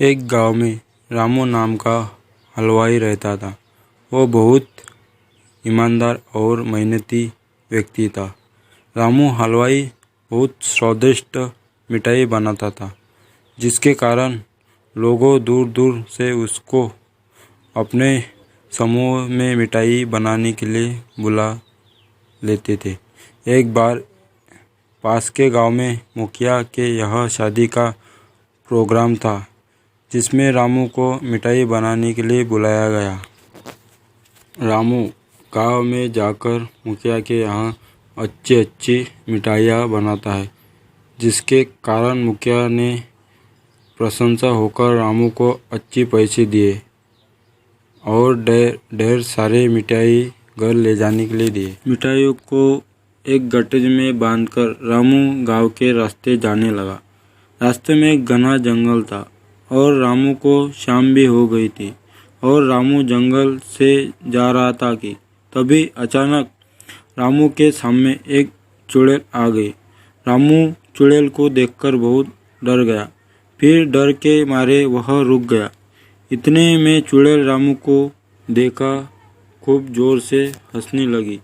एक गांव में रामू नाम का हलवाई रहता था। वो बहुत ईमानदार और मेहनती व्यक्ति था। रामू हलवाई बहुत स्वादिष्ट मिठाई बनाता था, जिसके कारण लोगों दूर दूर से उसको अपने समूह में मिठाई बनाने के लिए बुला लेते थे। एक बार पास के गांव में मुखिया के यहाँ शादी का प्रोग्राम था, जिसमें रामू को मिठाई बनाने के लिए बुलाया गया। रामू गांव में जाकर मुखिया के यहाँ अच्छी मिठाइयाँ बनाता है, जिसके कारण मुखिया ने प्रशंसा होकर रामू को अच्छे पैसे दिए और ढेर सारे मिठाई घर ले जाने के लिए दिए। मिठाइयों को एक गट्टे में बांधकर रामू गांव के रास्ते जाने लगा। रास्ते में एक घना जंगल था और रामू को शाम भी हो गई थी और रामू जंगल से जा रहा था कि तभी अचानक रामू के सामने एक चुड़ैल आ गई। रामू चुड़ैल को देखकर बहुत डर गया। फिर डर के मारे वह रुक गया। इतने में चुड़ैल रामू को देखा खूब जोर से हंसने लगी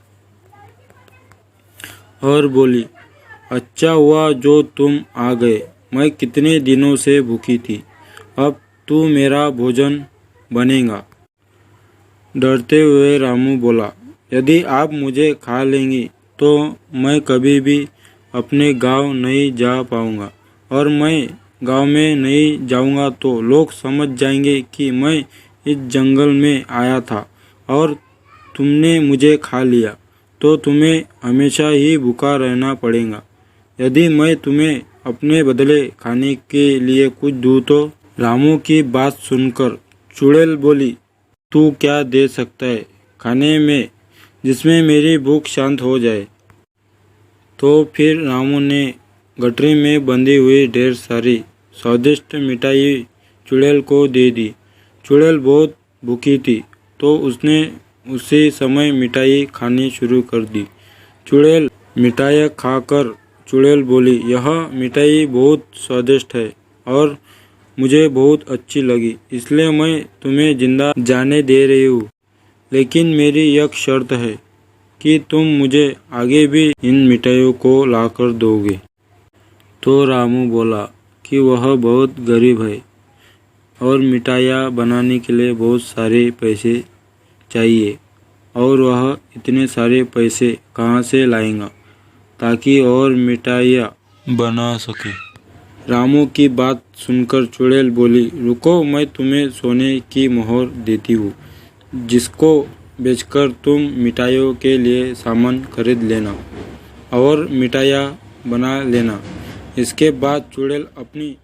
और बोली, अच्छा हुआ जो तुम आ गए। मैं कितने दिनों से भूखी थी। अब तू मेरा भोजन बनेगा। डरते हुए रामू बोला, यदि आप मुझे खा लेंगी तो मैं कभी भी अपने गांव नहीं जा पाऊंगा और मैं गांव में नहीं जाऊंगा तो लोग समझ जाएंगे कि मैं इस जंगल में आया था और तुमने मुझे खा लिया, तो तुम्हें हमेशा ही भूखा रहना पड़ेगा। यदि मैं तुम्हें अपने बदले खाने के लिए कुछ दूँ तो? रामू की बात सुनकर चुड़ैल बोली, तू क्या दे सकता है खाने में जिसमें मेरी भूख शांत हो जाए? तो फिर रामू ने गठरी में बंधी हुई ढेर सारी स्वादिष्ट मिठाई चुड़ैल को दे दी। चुड़ैल बहुत भूखी थी तो उसने उसी समय मिठाई खानी शुरू कर दी। चुड़ैल मिठाई खाकर चुड़ैल बोली, यह मिठाई बहुत स्वादिष्ट है और मुझे बहुत अच्छी लगी, इसलिए मैं तुम्हें जिंदा जाने दे रही हूँ। लेकिन मेरी एक शर्त है कि तुम मुझे आगे भी इन मिठाइयों को लाकर दोगे। तो रामू बोला कि वह बहुत गरीब है और मिठाइयाँ बनाने के लिए बहुत सारे पैसे चाहिए और वह इतने सारे पैसे कहाँ से लाएगा ताकि और मिठाइयाँ बना सके। रामू की बात सुनकर चुड़ैल बोली, रुको, मैं तुम्हें सोने की मोहर देती हूँ, जिसको बेचकर तुम मिठाइयों के लिए सामान खरीद लेना और मिठाइयाँ बना लेना। इसके बाद चुड़ैल अपनी